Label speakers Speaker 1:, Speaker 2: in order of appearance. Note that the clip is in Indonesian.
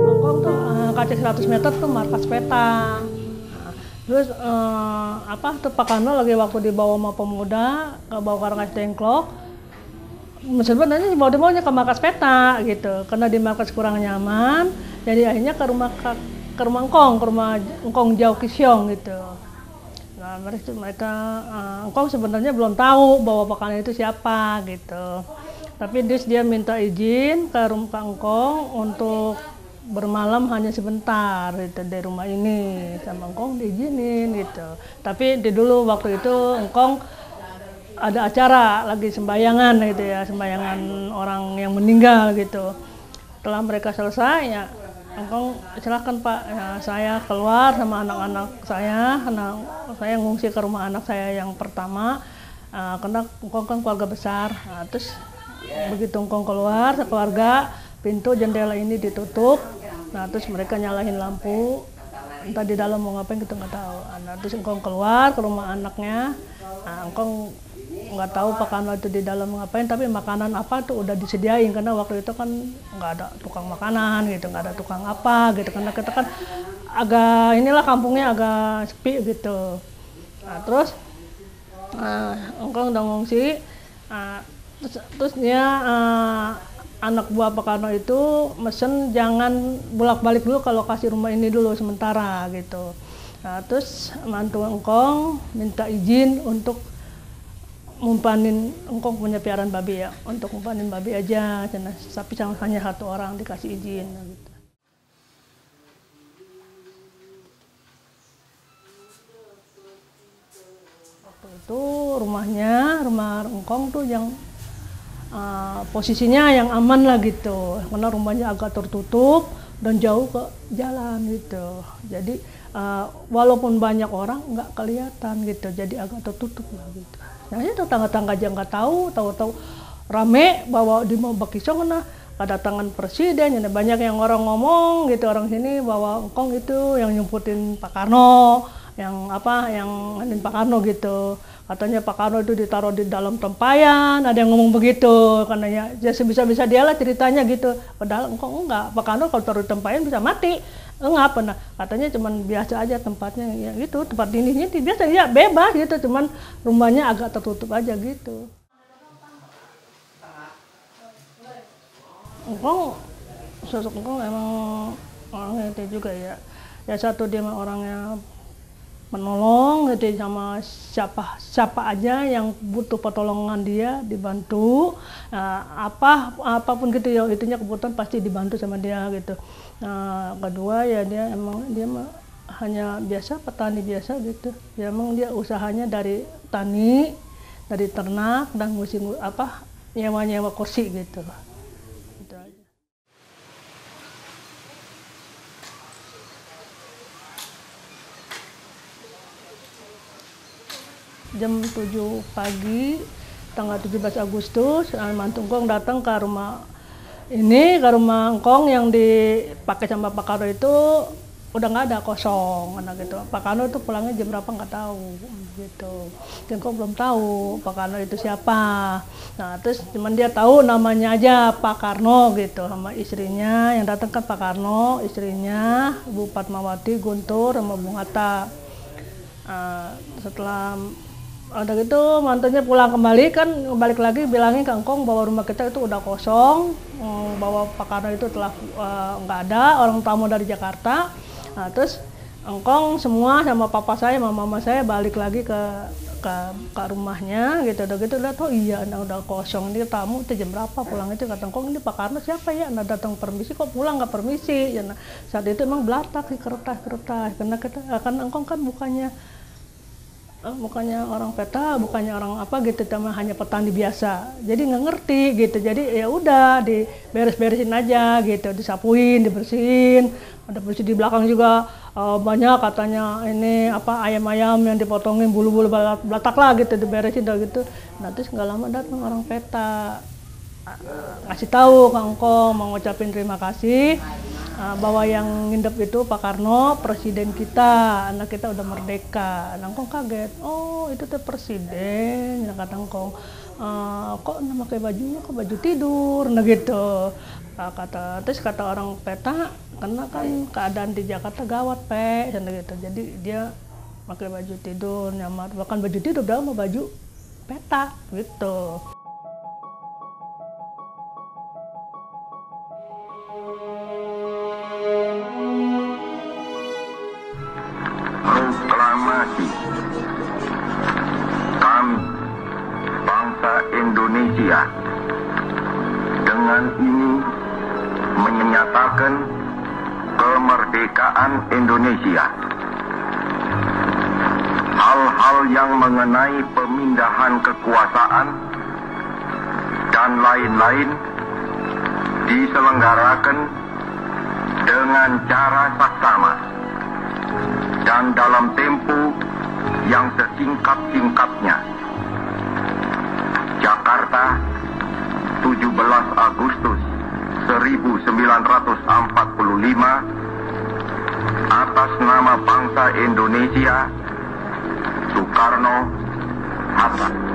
Speaker 1: Hongkong tuh kaca 100 meter tuh markas peta. Terus Pak Karno lagi waktu dibawa sama pemuda ke bawa ke Rangas Dengklok, sebenarnya dibawa ke markas peta gitu, karena di markas kurang nyaman, jadi akhirnya ke rumah Engkong, ke rumah Engkong Jauh Kisyong gitu. Nah mereka Engkong sebenarnya belum tahu bahwa Pak Karno itu siapa gitu, tapi dia minta izin ke rumah Engkong untuk bermalam hanya sebentar gitu di rumah ini, sama Engkong diizinin gitu. Tapi dulu waktu itu Engkong ada acara lagi sembayangan gitu ya, sembayangan orang yang meninggal gitu. Setelah mereka selesai ya Engkong silahkan Pak, ya, saya keluar sama anak-anak saya, saya ngungsi ke rumah anak saya yang pertama, karena Engkong kan keluarga besar. Nah, terus begitu Engkong keluar sekeluarga, pintu jendela ini ditutup. Nah terus mereka nyalahin lampu, entah di dalam mau ngapain kita nggak tahu. Nah terus Engkong keluar ke rumah anaknya. Nah, Engkong nggak tahu Pak Karno itu di dalam ngapain, tapi makanan apa tuh udah disediain, karena waktu itu kan nggak ada tukang makanan gitu, nggak ada tukang apa gitu, karena kita kan agak kampungnya agak sepi gitu. Nah terus Engkong udah ngungsi. Terus dia anak buah Pak Karno itu mesen jangan bolak-balik dulu ke lokasi rumah ini dulu sementara gitu. Nah, terus mantu Engkong minta izin untuk ngumpanin, Engkong punya piaraan babi ya, untuk ngumpanin babi aja, tapi hanya satu orang dikasih izin gitu. Waktu itu rumah Engkong tuh yang posisinya yang aman lah gitu, karena rumahnya agak tertutup dan jauh ke jalan gitu. Jadi walaupun banyak orang nggak kelihatan gitu, jadi agak tertutup lah gitu. Nah itu tetangga-tetangga aja nggak tahu rame bahwa di Bakisong karena kedatangan presiden, ya banyak yang orang ngomong gitu, orang sini bahwa Engkong itu yang nyumputin Pak Karno, yang Pak Karno gitu. Katanya Pak Karno itu ditaruh di dalam tempayan, ada yang ngomong begitu, karena ya sebisa-bisa dia lah ceritanya gitu. Padahal enggak, Pak Karno kalau taruh di tempayan bisa mati. Enggak pernah, katanya cuman biasa aja tempatnya ya gitu, tempat dindingnya biasa ya bebas gitu, cuman rumahnya agak tertutup aja gitu. Sosok Engkong emang orangnya itu juga ya. Ya satu dia orangnya menolong gitu, sama siapa aja yang butuh pertolongan dia dibantu. Apapun gitu ya, itunya kebutuhan pasti dibantu sama dia gitu. Kedua ya dia hanya biasa petani biasa gitu. Ya emang dia usahanya dari tani, dari ternak dan nyewa kursi gitu. Itu aja. Jam 7 pagi tanggal 17 Agustus mantu Engkong datang ke rumah Engkong yang dipakai sama Pak Karno itu udah nggak ada, kosong gitu. Pak Karno itu pulangnya jam berapa nggak tahu gitu. Engkong belum tahu Pak Karno itu siapa. Nah terus cuman dia tahu namanya aja Pak Karno gitu, sama istrinya yang datang kan Pak Karno, istrinya Bu Fatmawati Guntur sama Bung Hatta. Setelah ada gitu mantunya pulang kembali kan, balik lagi bilangin ke Engkong bahwa rumah kita itu udah kosong, bahwa Pak Karno itu telah nggak ada, orang tamu dari Jakarta. Nah, terus Engkong semua sama papa saya sama mama saya balik lagi ke rumahnya gitu. Udah gitu lihat, oh iya udah kosong, ini tamu itu jam berapa pulang itu, kata Engkong ini Pak Karno siapa ya, nah datang permisi kok pulang nggak permisi ya. Nah, saat itu emang belatak di kertas karena Engkong kan bukannya bukannya orang peta, bukannya orang apa gitu, cuma hanya petani biasa. Jadi nggak ngerti gitu. Jadi ya udah diberes-beresin aja gitu, disapuin, dibersihin. Ada bersih di belakang juga banyak katanya ini apa ayam-ayam yang dipotongin bulu-bulu belatak lah gitu, diberesin dah gitu. Nanti nggak lama datang orang peta ngasih tahu Kang Kong, mau ngucapin terima kasih bahwa yang ngindep itu Pak Karno, presiden kita, anak kita udah merdeka. Kang kaget, oh itu tuh presiden, kata Kong. Kok pakai bajunya kok baju tidur, nah gitu. Terus kata orang peta, karena kan keadaan di Jakarta gawat gitu. Jadi dia pakai baju tidur, nyamar, bahkan baju tidur udah mau baju peta gitu.
Speaker 2: Proklamasi. Kami, bangsa Indonesia, dengan ini menyatakan kemerdekaan Indonesia. Hal-hal yang mengenai pemindahan kekuasaan dan lain-lain diselenggarakan dengan cara saksama dan dalam tempo yang sesingkat-singkatnya. Jakarta, 17 Agustus 1945, atas nama bangsa Indonesia, Soekarno, Hatta.